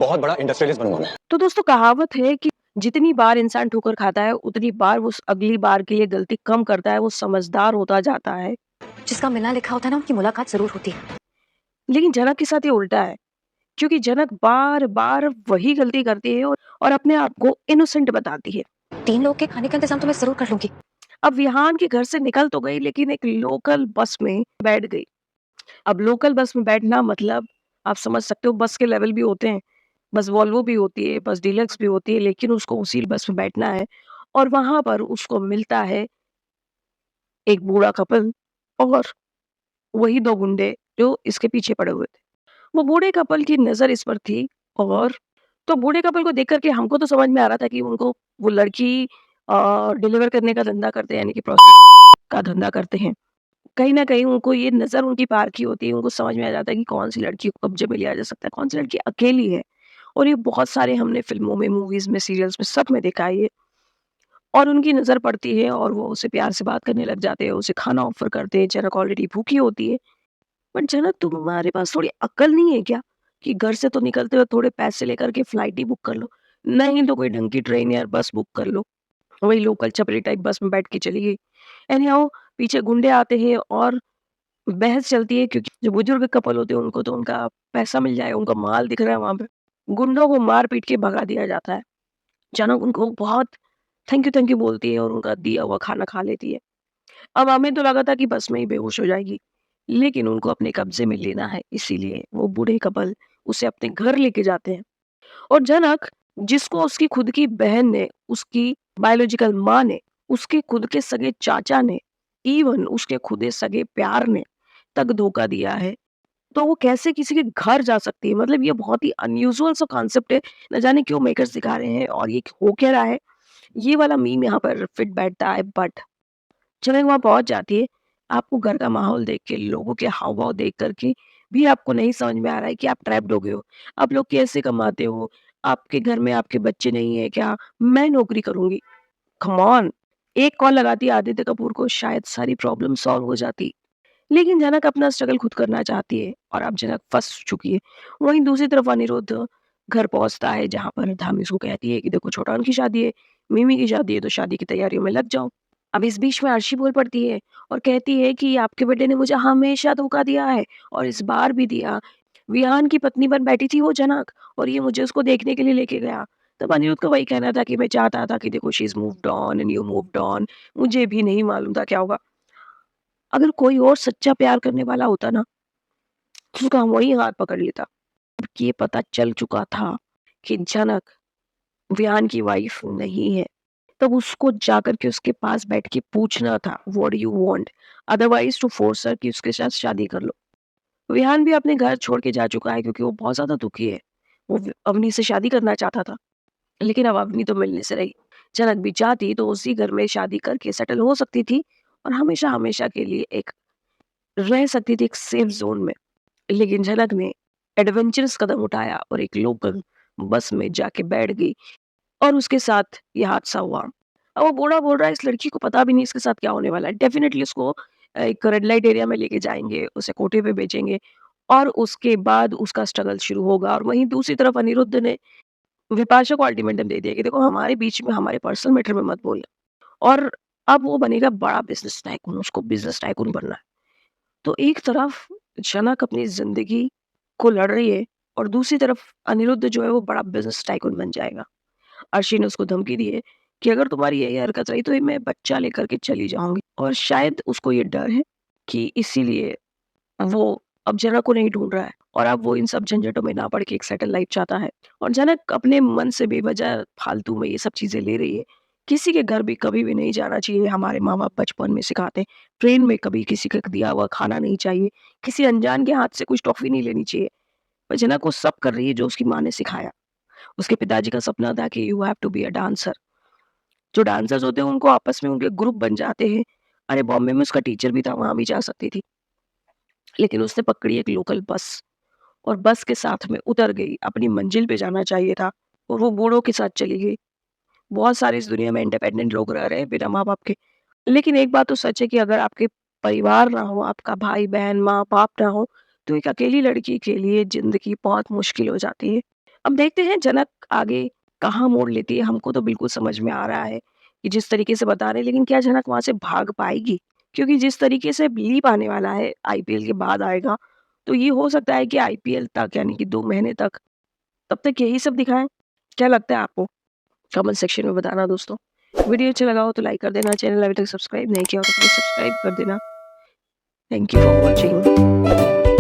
बहुत बड़ा इंडस्ट्रियलिस्ट बनूंगा मैं। तो दोस्तों कहावत है कि जितनी बार इंसान ठोकर खाता है उतनी बार वो अगली बार के लिए गलती कम करता है, वो समझदार होता जाता है। जिसका मिलना लिखा होता है ना, उनकी मुलाकात जरूर होती है। लेकिन जनक के साथ ये उल्टा है, क्योंकि जनक बार-बार वही गलती करती है और अपने आप को इनोसेंट बताती है। 3 लोग के खाने का इंतजाम तो मैं जरूर कर लूंगी। अब विहान के घर से निकल तो गई लेकिन एक लोकल बस में बैठ गई। अब लोकल बस में बैठना मतलब आप समझ सकते हो, बस के लेवल भी होते हैं। बस वॉल्वो भी होती है, बस डीलक्स भी होती है, लेकिन उसको उसी बस में बैठना है और वहाँ पर उसको मिलता है एक बूढ़ा कपल और वही 2 गुंडे जो इसके पीछे पड़े हुए थे। वो बूढ़े कपल की नज़र इस पर थी और तो बूढ़े कपल को देख कर के हमको तो समझ में आ रहा था कि उनको वो लड़की डिलीवर करने का धंधा करते हैं, यानी कि प्रोस्टिट्यूट का धंधा करते हैं। कहीं न कहीं उनको ये नज़र उनकी पार की होती है, उनको समझ में आ जाता है कि कौन-सी लड़की को कब्ज़े में लिया जा सकता है, कौन-सी लड़की अकेली है। और ये बहुत सारे हमने फ़िल्मों में, मूवीज़ में, सीरियल्स में, सब में देखा है ये। और उनकी नज़र पड़ती है और वो उससे प्यार से बात करने लग जाते हैं, उसे खाना ऑफ़र करते हैं, जनक ऑलरेडी भूखी होती है। बट जनक, तुम्हारे पास थोड़ी अक्ल नहीं है क्या? कि घर से तो निकलते हो थोड़े पैसे लेकर के फ्लाइट ही बुक कर लो, नहीं तो कोई ढंग की ट्रेन या बस बुक कर लो। वही लोकल छपरी टाइप बस में बैठ के चली गई। एनी हाउ पीछे गुंडे आते हैं और बहस चलती है, क्योंकि जो बुजुर्ग कपल होते हैं उनको तो उनका पैसा मिल जाएगा, उनका माल दिख रहा है वहाँ पे। गुंडों को मार-पीट के भगा दिया जाता है। अचानक उनको बहुत थैंक यू बोलती है और उनका दिया हुआ खाना खा लेती है। अब हमें तो लगा था कि बस में ही बेहोश हो जाएगी, लेकिन उनको अपने कब्ज़े में लेना है, इसीलिए वो बूढ़े कपल उसे अपने घर लेके जाते हैं। और जनक, जिसको उसकी खुद की बहन ने, उसकी बायोलॉजिकल माँ ने, उसके खुद के सगे चाचा ने, इवन उसके खुद के सगे प्यार ने तक धोखा दिया है, तो वो कैसे किसी के घर जा सकती है? मतलब ये बहुत ही अनयूजुअल सा कॉन्सेप्ट है। न जाने क्यों मेकर्स दिखा रहे हैं और ये हो क्या रहा है? ये वाला मीम यहाँ पर फिट बैठता है, बट जब एक वहाँ पहुँच जाती है, आपको घर का माहौल देख के, लोगों के हाव-भाव देख कर के भी आपको नहीं समझ में आ रहा है कि आप ट्रैप्ड हो गए हो। आप लोग कैसे कमाते हो? आपके घर में आपके बच्चे नहीं है क्या? मैं नौकरी करूँगी। Come on! एक कॉल लगाती आदित्य कपूर को, शायद सारी प्रॉब्लम सॉल्व हो जाती। लेकिन जनक अपना स्ट्रगल खुद करना चाहती है और अब जनक फँस चुकी है। वहीं दूसरी तरफ अनिरुद्ध घर पहुँचता है, जहाँ पर धामी उसको कहती है कि देखो, छोटा की शादी है, मिमी की शादी है, तो शादी की तैयारियों में लग जाओ। अब इस बीच में अर्शी बोल पड़ती है और कहती है कि आपके बेटे ने मुझे हमेशा धोखा दिया है और इस बार भी दिया। विहान की पत्नी बन बैठी थी वो जनक, और ये मुझे उसको देखने के लिए लेके गया। तब अनिरुद्ध का वही कहना था कि मैं चाहता था कि देखो, she is moved on and you moved on. मुझे भी नहीं मालूम था क्या होगा। अगर कोई और सच्चा प्यार करने वाला होता ना, तो उसका वहीं हाथ पकड़ लेता। ये पता चल चुका था कि जनक विहान की वाइफ नहीं है, तब उसको जाकर के उसके पास बैठ के पूछना था, what do you want? Otherwise to force her कि उसके साथ शादी कर लो। विहान भी अपने घर छोड़ के जा चुका है, क्योंकि वो बहुत ज्यादा दुखी है। वो अवनी से शादी करना चाहता था, लेकिन अब अवनी तो मिलने से रही। जनक भी चाहती तो उसी घर में शादी करके सेटल हो सकती थी और हमेशा हमेशा के लिए एक रह सकती थी एक सेफ जोन में। लेकिन जनक ने एडवेंचरस कदम उठाया और एक लोकल बस में जाके बैठ गई और उसके साथ ये हादसा हुआ। अब वो बूढ़ा बोल रहा है, इस लड़की को पता भी नहीं इसके साथ क्या होने वाला है। डेफ़िनेटली उसको एक रेड लाइट एरिया में लेके जाएँगे, उसे कोठे पे बेचेंगे और उसके बाद उसका स्ट्रगल शुरू होगा। और वहीं दूसरी तरफ अनिरुद्ध ने विपाशा को अल्टीमेटम दे दिया कि देखो, हमारे बीच में, हमारे पर्सनल मैटर में मत बोलना। और अब वो बनेगा बड़ा बिज़नेस टाइकून, उसको बिज़नेस टाइकून बनना है। तो एक तरफ जनक अपनी ज़िंदगी को लड़ रही है और दूसरी तरफ अनिरुद्ध जो है वो बड़ा बिज़नेस टाइकून बन जाएगा। अर्शी ने उसको धमकी दी है कि अगर तुम्हारी यही हरकत रही तो ये मैं बच्चा लेकर के चली जाऊँगी। और शायद उसको ये डर है कि इसीलिए वो अब जनक को नहीं ढूँढ रहा है और अब वो इन सब झंझटों में ना पड़ के एक सेटल लाइफ़ चाहता है। और जनक अपने मन से बेवजह फालतू में ये सब चीज़ें ले रही है। किसी के घर भी कभी भी नहीं जाना चाहिए, हमारे माँ-बाप बचपन में सिखाते हैं। ट्रेन में कभी किसी का दिया हुआ खाना नहीं चाहिए, किसी अनजान के हाथ से कुछ टॉफ़ी नहीं लेनी चाहिए। पर जनक वो सब कर रही है जो उसकी माँ ने सिखाया। उसके पिताजी का सपना था कि you have to be a dancer. जो डांसर्स होते हैं उनको आपस में उनके ग्रुप बन जाते हैं। अरे बॉम्बे में उसका टीचर भी था, वहाँ भी जा सकती थी। लेकिन उसने पकड़ी एक लोकल बस और बस के साथ में उतर गई। अपनी मंजिल पे जाना चाहिए था और वो बूढ़ों के साथ चली गई। बहुत सारे इस दुनिया में इंडिपेंडेंट लोग रह रहे हैं बिना माँ-बाप के। लेकिन एक बात तो सच है कि अगर आपके परिवार ना हो, आपका भाई-बहन, माँ-बाप ना हो, तो एक अकेली लड़की के लिए ज़िंदगी बहुत मुश्किल हो जाती है। अब देखते हैं जनक आगे कहाँ मोड़ लेती है। हमको तो बिल्कुल समझ में आ रहा है कि जिस तरीके से बता रहे हैं, लेकिन क्या जनक वहाँ से भाग पाएगी? क्योंकि जिस तरीके से लीप आने वाला है, आईपीएल के बाद आएगा, तो ये हो सकता है कि आईपीएल तक यानी कि 2 महीने तक तब तक यही सब दिखाएँ। क्या लगता है आपको? कमेंट सेक्शन में बताना दोस्तों। वीडियो अच्छा लगा हो तो लाइक कर देना, चैनल अभी तक सब्सक्राइब नहीं किया हो तो प्लीज़ सब्सक्राइब कर देना। Thank you for watching.